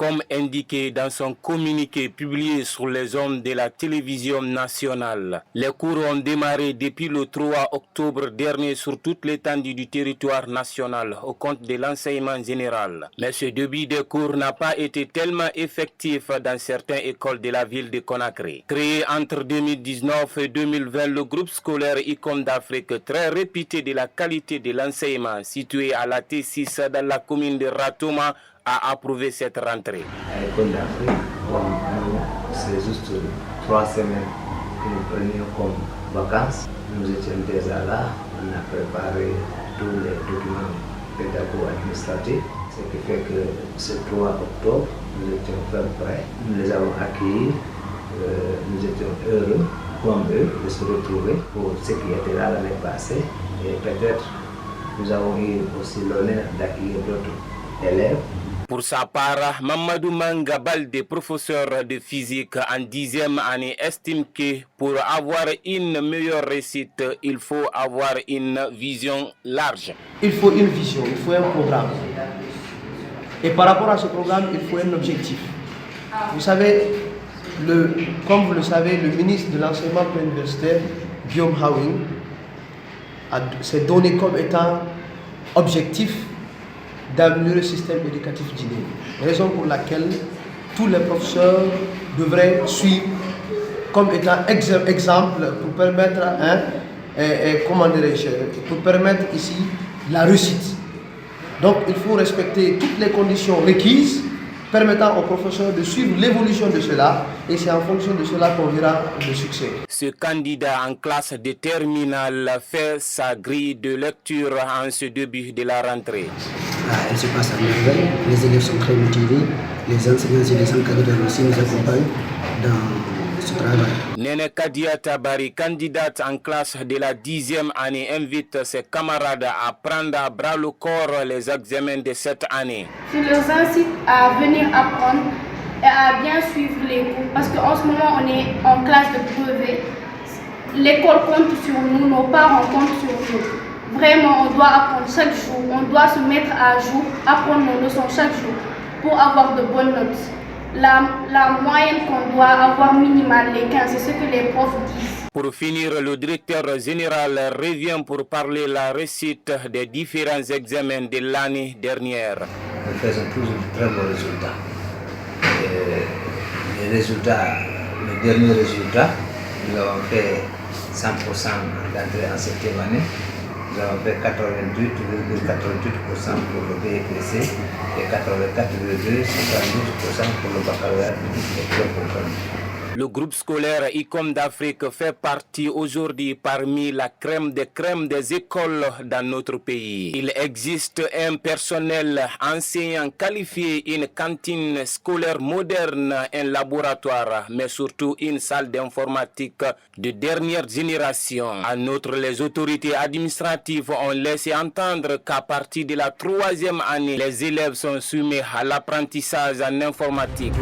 comme indiqué dans son communiqué publié sur les ondes de la télévision nationale. Les cours ont démarré depuis le 3 octobre dernier sur toute l'étendue du territoire national au compte de l'enseignement général. Mais ce début de cours n'a pas été tellement effectif dans certaines écoles de la ville de Conakry. Créé entre 2019 et 2020, le groupe scolaire ICOM d'Afrique, très réputé de la qualité de l'enseignement, situé à la T6 dans la commune de Ratouma, a approuvé cette rentrée. À l'école d'Afrique, c'est juste 3 semaines que nous prenions comme vacances. Nous étions déjà là, on a préparé tous les documents pédago-administratifs, ce qui fait que ce 3 octobre, nous étions fermes prêts, nous les avons accueillis, nous étions heureux comme eux de se retrouver pour ce qui était là l'année passée, et peut-être nous avons eu aussi l'honneur d'accueillir d'autres élèves. Pour sa part, Mamadou Manga Balde, professeur de physique en 10e année, estime que pour avoir une meilleure réussite, il faut avoir une vision large. Il faut une vision, il faut un programme. Et par rapport à ce programme, il faut un objectif. Vous savez, comme vous le savez, le ministre de l'enseignement préuniversitaire, Guillaume Hawing, s'est donné comme étant objectif d'améliorer le système éducatif guinéen. Raison pour laquelle tous les professeurs devraient suivre comme étant exemple pour permettre, pour permettre ici la réussite. Donc il faut respecter toutes les conditions requises permettant aux professeurs de suivre l'évolution de cela, et c'est en fonction de cela qu'on verra le succès. Ce candidat en classe de terminale fait sa grille de lecture en ce début de la rentrée. Elle se passe à merveille, les élèves sont très motivés, les enseignants et les encadreurs aussi nous accompagnent dans ce travail. Nene Kadia Tabari, candidate en classe de la 10e année, invite ses camarades à prendre à bras le corps les examens de cette année. Je les incite à venir apprendre et à bien suivre les cours, parce qu'en ce moment on est en classe de brevet. L'école compte sur nous, nos parents comptent sur nous. Vraiment, on doit apprendre chaque jour, on doit se mettre à jour, apprendre nos leçons chaque jour pour avoir de bonnes notes. La moyenne qu'on doit avoir minimale, les 15, c'est ce que les profs disent. Pour finir, le directeur général revient pour parler de la réussite des différents examens de l'année dernière. Nous faisons toujours de très bons résultats. Les derniers résultats, nous avons fait 100% d'entrée en 7e année. Nous avons fait 88,48% pour le BEPC et 84,72% pour le baccalauréat et Le groupe scolaire ICOM d'Afrique fait partie aujourd'hui parmi la crème des écoles dans notre pays. Il existe un personnel enseignant qualifié, une cantine scolaire moderne, un laboratoire, mais surtout une salle d'informatique de dernière génération. En outre, les autorités administratives ont laissé entendre qu'à partir de la 3e année, les élèves sont soumis à l'apprentissage en informatique.